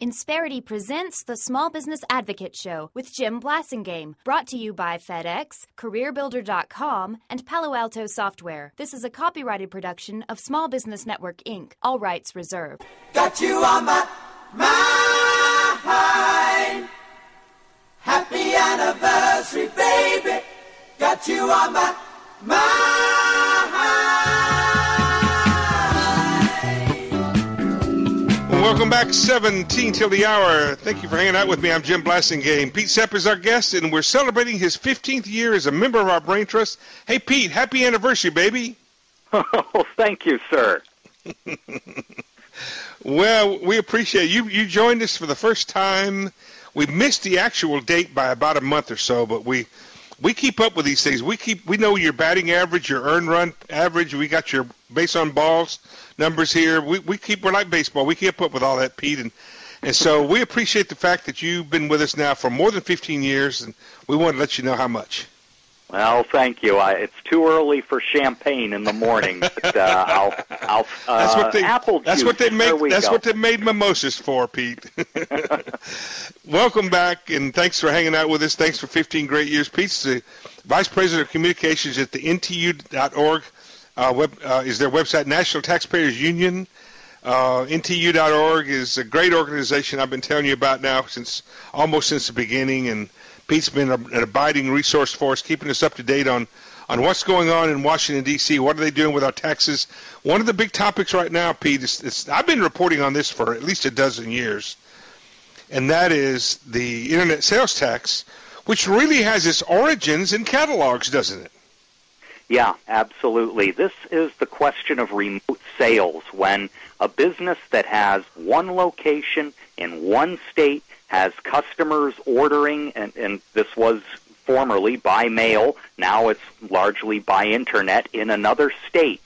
Insperity presents the Small Business Advocate Show with Jim Blasingame, brought to you by FedEx, CareerBuilder.com, and Palo Alto Software. This is a copyrighted production of Small Business Network, Inc., all rights reserved. Got you on my mind. Happy anniversary, baby. Got you on my mind. Welcome back, 17 till the hour. Thank you for hanging out with me. I'm Jim Blasingame. Pete Sepp is our guest, and we're celebrating his 15th year as a member of our Brain Trust. Hey, Pete, happy anniversary, baby. Oh, thank you, sir. Well, we appreciate you. You joined us for the first time. We missed the actual date by about a month or so, but we keep up with these things. We know your batting average, your earned run average. We got your base on balls numbers here. We're like baseball. We keep up with all that, Pete, and so we appreciate the fact that you've been with us now for more than 15 years, and we want to let you know how much. Well, thank you. It's too early for champagne in the morning, but I'll apple juice. That's what they make. That's what they made mimosas for, Pete. Welcome back, and thanks for hanging out with us. Thanks for 15 great years. Pete's the Vice President of Communications at the NTU.org. Is their website, National Taxpayers Union. NTU.org is a great organization I've been telling you about now almost since the beginning, and Pete's been an abiding resource for us, keeping us up to date on what's going on in Washington, D.C., what are they doing with our taxes. One of the big topics right now, Pete, is I've been reporting on this for at least a dozen years, and that is the Internet sales tax, which really has its origins in catalogs, doesn't it? Yeah, absolutely. This is the question of remote sales, when a business that has one location in one state has customers ordering, and this was formerly by mail, now it's largely by Internet in another state.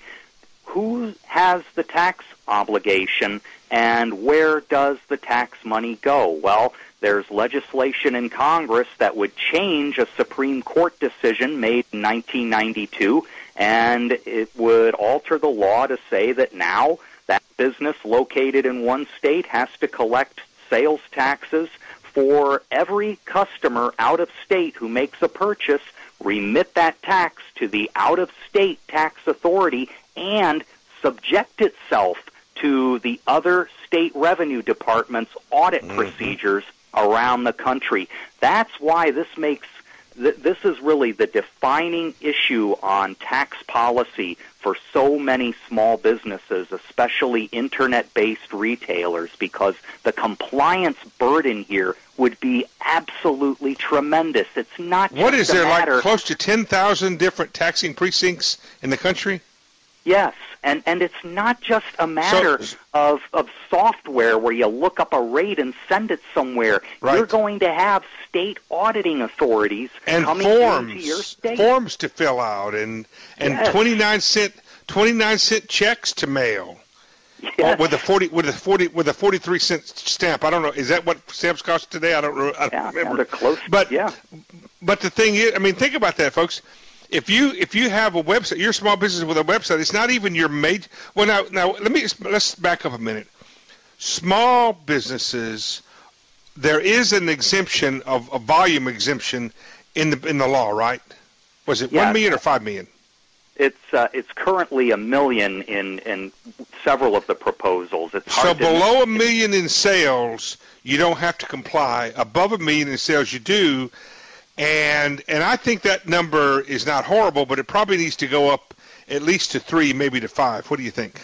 Who has the tax obligation, and where does the tax money go? Well, there's legislation in Congress that would change a Supreme Court decision made in 1992, and it would alter the law to say that now that business located in one state has to collect sales taxes for every customer out of state who makes a purchase, remit that tax to the out-of-state tax authority, and subject itself to the other state revenue departments' audit procedures around the country. That's why this is really the defining issue on tax policy for so many small businesses, especially Internet-based retailers, because the compliance burden here would be absolutely tremendous. It's not just what is a there matter, like close to 10,000 different taxing precincts in the country? Yes, and it's not just a matter of software where you look up a rate and send it somewhere. Right. You're going to have state auditing authorities and coming into your state. Forms to fill out, and Yes. 29 cent checks to mail. Yes. With a 43-cent stamp. I don't know. Is that what stamps cost today? I don't remember. They're close. But yeah. But the thing is, I mean, think about that, folks. If you have a website, you're a small business with a website, it's not even your major. Well, now let's back up a minute. Small businesses, there is an exemption of a volume exemption in the law, right? Was it 1 million or 5 million? It's currently $1 million in several of the proposals. It's hard so below $1 million in sales, you don't have to comply. Above $1 million in sales, you do. And I think that number is not horrible, but it probably needs to go up at least to 3, maybe to 5. What do you think?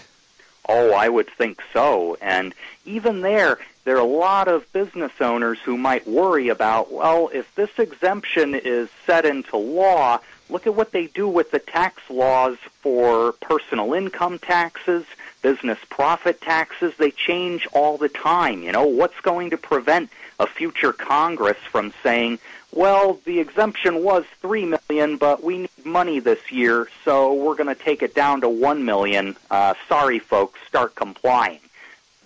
Oh, I would think so. And even there are a lot of business owners who might worry about, well, if this exemption is set into law, look at what they do with the tax laws for personal income taxes, business profit taxes. They change all the time. You know, what's going to prevent a future Congress from saying, well, the exemption was $3 million, but we need money this year, so we're going to take it down to $1 million. Sorry, folks, start complying.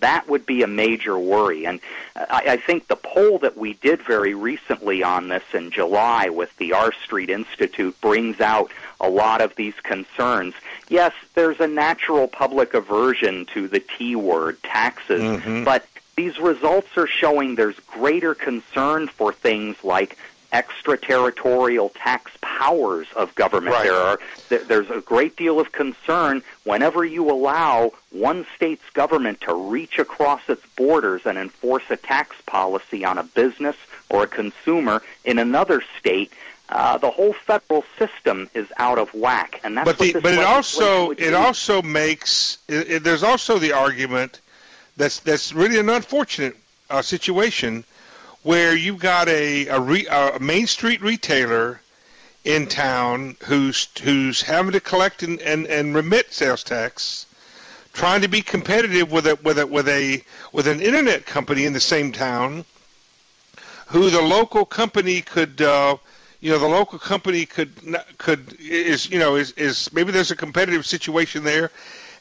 That would be a major worry. And I think the poll that we did very recently on this in July with the R Street Institute brings out a lot of these concerns. Yes, there's a natural public aversion to the T word, taxes, but These results are showing there's greater concern for things like extraterritorial tax powers of government. Right. There's a great deal of concern whenever you allow one state's government to reach across its borders and enforce a tax policy on a business or a consumer in another state. The whole federal system is out of whack, and that's it also makes there's also the argument that's really an unfortunate situation where you've got a Main Street retailer in town who's having to collect and remit sales tax, trying to be competitive with an internet company in the same town, who the local company could maybe there's a competitive situation there,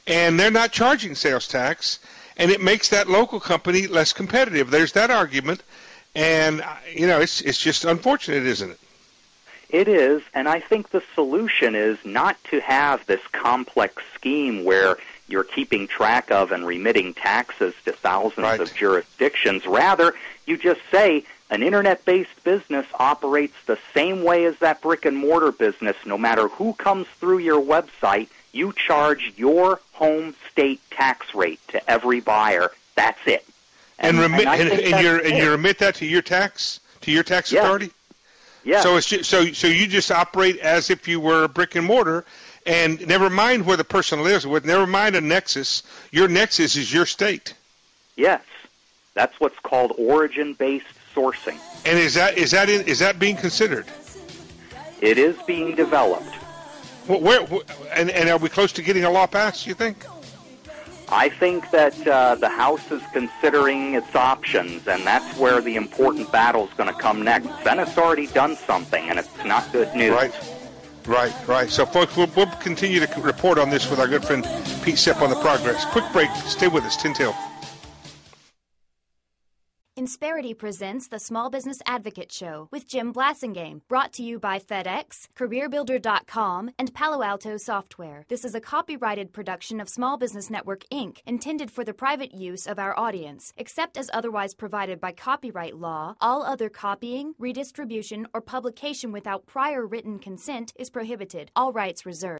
and they're not charging sales tax, and it makes that local company less competitive. There's that argument. And, it's just unfortunate, isn't it? It is, and I think the solution is not to have this complex scheme where you're keeping track of and remitting taxes to thousands of jurisdictions. Rather, you just say an Internet-based business operates the same way as that brick-and-mortar business. No matter who comes through your website, you charge your home state tax rate to every buyer. That's it. And you remit that to your tax authority. Yeah. So so you just operate as if you were a brick and mortar, and never mind where the person lives. Never mind a nexus. Your nexus is your state. Yes, that's what's called origin-based sourcing. And is that being considered? It is being developed. And are we close to getting a law passed, you think? I think that the House is considering its options, and that's where the important battle is going to come next. Senate's already done something, and it's not good news. Right. So, folks, we'll continue to report on this with our good friend Pete Sepp on the progress. Quick break. Stay with us. Tintil. Insperity presents the Small Business Advocate Show with Jim Blasingame, brought to you by FedEx, CareerBuilder.com, and Palo Alto Software. This is a copyrighted production of Small Business Network, Inc., intended for the private use of our audience. Except as otherwise provided by copyright law, all other copying, redistribution, or publication without prior written consent is prohibited. All rights reserved.